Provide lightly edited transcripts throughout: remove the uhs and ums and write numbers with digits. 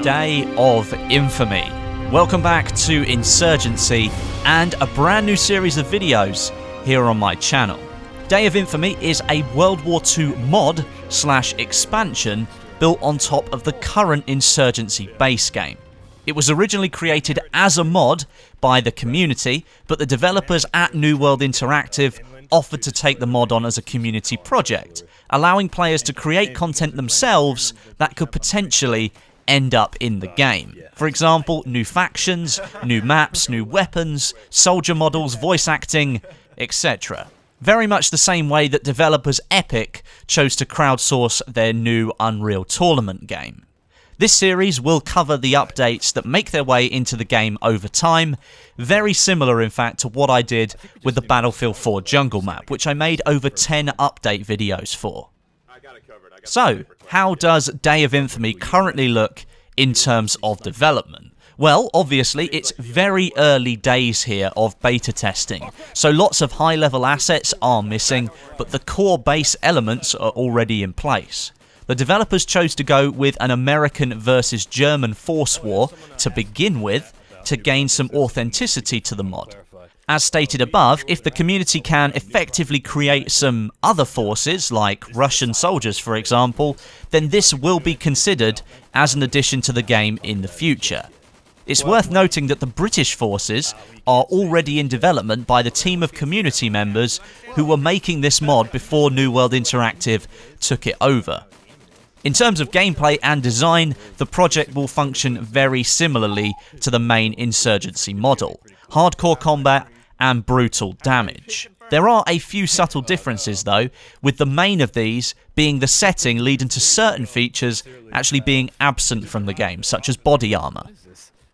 Day of Infamy. Welcome back to Insurgency and a brand new series of videos here on my channel. Day of Infamy is a World War II mod / expansion built on top of the current Insurgency base game. It was originally created as a mod by the community, but the developers at New World Interactive offered to take the mod on as a community project, allowing players to create content themselves that could potentially end up in the game. For example, new factions, new maps, new weapons, soldier models, voice acting, etc. Very much the same way that developers Epic chose to crowdsource their new Unreal Tournament game. This series will cover the updates that make their way into the game over time, very similar in fact to what I did with the Battlefield 4 jungle map, which I made over 10 update videos for. So, how does Day of Infamy currently look in terms of development? Well, obviously, it's very early days here of beta testing, so lots of high-level assets are missing, but the core base elements are already in place. The developers chose to go with an American versus German force war to begin with, to gain some authenticity to the mod. As stated above, if the community can effectively create some other forces, like Russian soldiers for example, then this will be considered as an addition to the game in the future. It's worth noting that the British forces are already in development by the team of community members who were making this mod before New World Interactive took it over. In terms of gameplay and design, the project will function very similarly to the main Insurgency model. Hardcore combat and brutal damage. There are a few subtle differences though, with the main of these being the setting leading to certain features actually being absent from the game, such as body armor.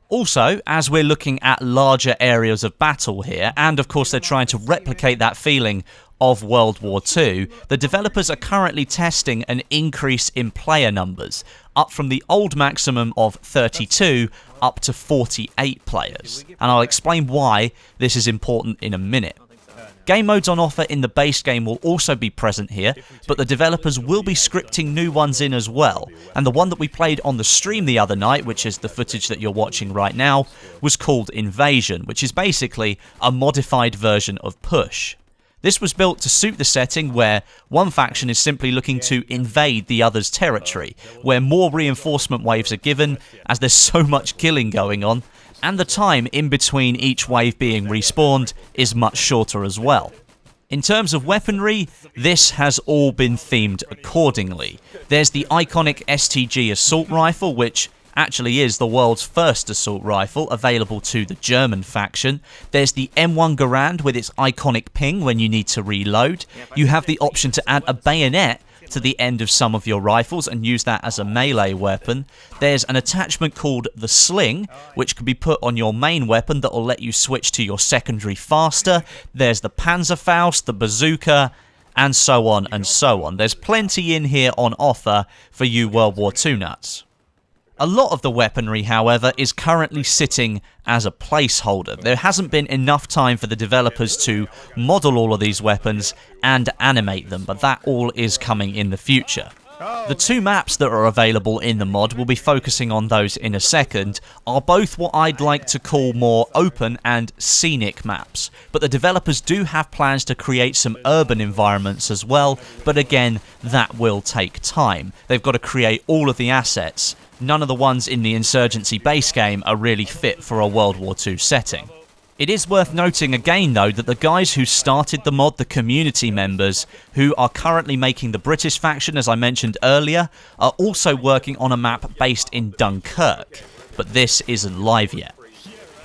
Also, as we're looking at larger areas of battle here, and of course they're trying to replicate that feeling of World War II, the developers are currently testing an increase in player numbers, up from the old maximum of 32 up to 48 players. And I'll explain why this is important in a minute. Game modes on offer in the base game will also be present here, but the developers will be scripting new ones in as well, and the one that we played on the stream the other night, which is the footage that you're watching right now, was called Invasion, which is basically a modified version of Push. This was built to suit the setting where one faction is simply looking to invade the other's territory, where more reinforcement waves are given as there's so much killing going on, and the time in between each wave being respawned is much shorter as well. In terms of weaponry, this has all been themed accordingly. There's the iconic STG assault rifle, which actually is the world's first assault rifle available to the German faction. There's the M1 Garand with its iconic ping when you need to reload. You have the option to add a bayonet to the end of some of your rifles and use that as a melee weapon. There's an attachment called the Sling, which can be put on your main weapon that will let you switch to your secondary faster. There's the Panzerfaust, the bazooka, and so on and so on. There's plenty in here on offer for you World War II nuts. A lot of the weaponry, however, is currently sitting as a placeholder. There hasn't been enough time for the developers to model all of these weapons and animate them, but that all is coming in the future. The two maps that are available in the mod, we'll be focusing on those in a second, are both what I'd like to call more open and scenic maps. But the developers do have plans to create some urban environments as well, but again, that will take time. They've got to create all of the assets. None of the ones in the Insurgency base game are really fit for a World War II setting. It is worth noting again though that the guys who started the mod, the community members, who are currently making the British faction as I mentioned earlier, are also working on a map based in Dunkirk, but this isn't live yet.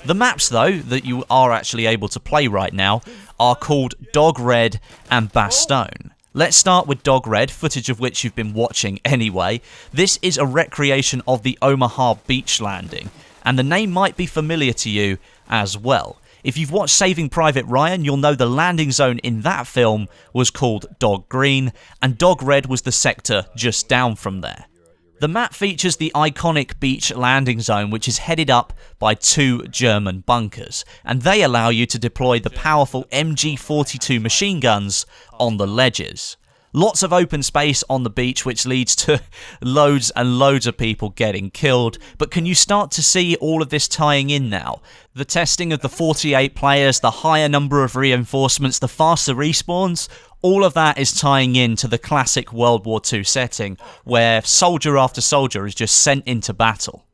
The maps though, that you are actually able to play right now, are called Dog Red and Bastogne. Let's start with Dog Red, footage of which you've been watching anyway. This is a recreation of the Omaha beach landing, and the name might be familiar to you as well. If you've watched Saving Private Ryan, you'll know the landing zone in that film was called Dog Green, and Dog Red was the sector just down from there. The map features the iconic beach landing zone, which is headed up by two German bunkers, and they allow you to deploy the powerful MG42 machine guns on the ledges. Lots of open space on the beach, which leads to loads and loads of people getting killed. But can you start to see all of this tying in now? The testing of the 48 players, the higher number of reinforcements, the faster respawns, all of that is tying in to the classic World War II setting, where soldier after soldier is just sent into battle.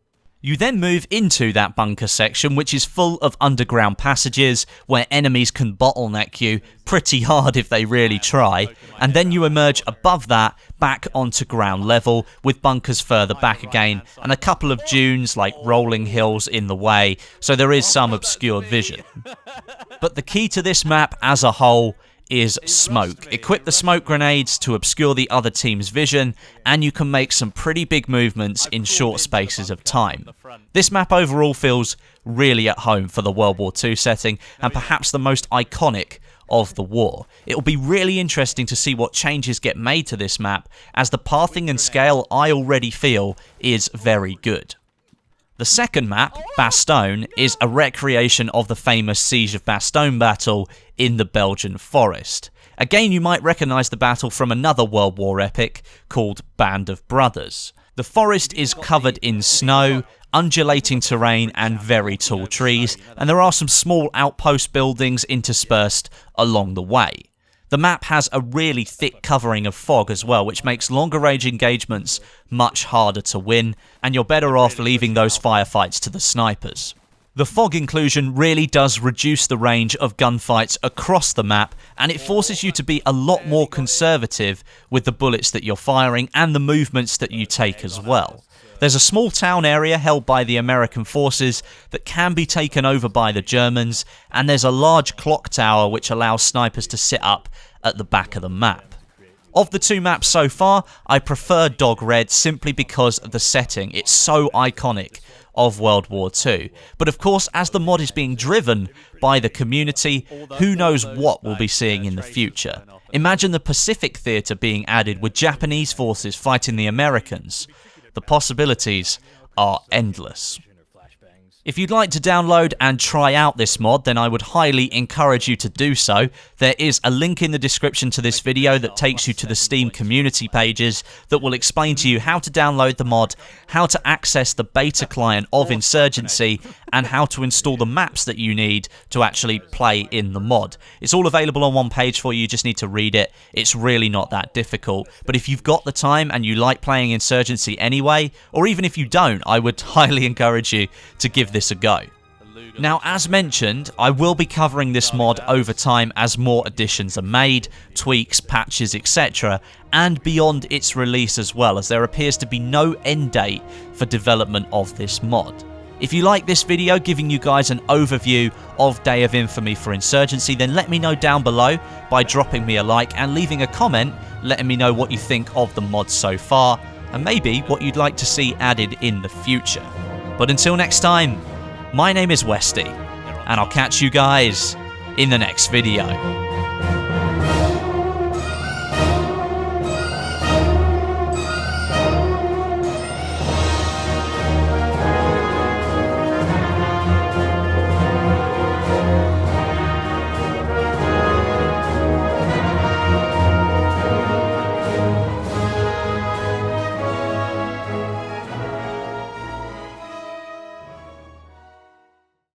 You then move into that bunker section, which is full of underground passages where enemies can bottleneck you pretty hard if they really try, and then you emerge above that back onto ground level with bunkers further back again and a couple of dunes like rolling hills in the way, so there is some obscured vision. But the key to this map as a whole is smoke. Equip the smoke grenades to obscure the other team's vision, and you can make some pretty big movements in short spaces of time. This map overall feels really at home for the World War II setting, and perhaps the most iconic of the war. It will be really interesting to see what changes get made to this map, as the pathing and scale I already feel is very good. The second map, Bastogne, is a recreation of the famous Siege of Bastogne battle in the Belgian forest. Again, you might recognise the battle from another World War epic called Band of Brothers. The forest is covered in snow, undulating terrain and very tall trees, and there are some small outpost buildings interspersed along the way. The map has a really thick covering of fog as well, which makes longer range engagements much harder to win, and you're better off leaving those firefights to the snipers. The fog inclusion really does reduce the range of gunfights across the map, and it forces you to be a lot more conservative with the bullets that you're firing and the movements that you take as well. There's a small town area held by the American forces that can be taken over by the Germans, and there's a large clock tower which allows snipers to sit up at the back of the map. Of the two maps so far, I prefer Dog Red simply because of the setting. It's so iconic of World War II. But of course, as the mod is being driven by the community, who knows what we'll be seeing in the future. Imagine the Pacific Theatre being added with Japanese forces fighting the Americans. The possibilities are endless. If you'd like to download and try out this mod, then I would highly encourage you to do so. There is a link in the description to this video that takes you to the Steam community pages that will explain to you how to download the mod, how to access the beta client of Insurgency, and how to install the maps that you need to actually play in the mod. It's all available on one page for you, you just need to read it. It's really not that difficult. But if you've got the time and you like playing Insurgency anyway, or even if you don't, I would highly encourage you to give this a go. Now, as mentioned, I will be covering this mod over time as more additions are made, tweaks, patches, etc., and beyond its release as well, as there appears to be no end date for development of this mod. If you like this video giving you guys an overview of Day of Infamy for Insurgency, then let me know down below by dropping me a like and leaving a comment letting me know what you think of the mod so far, and maybe what you'd like to see added in the future. But until next time, my name is Westy, and I'll catch you guys in the next video.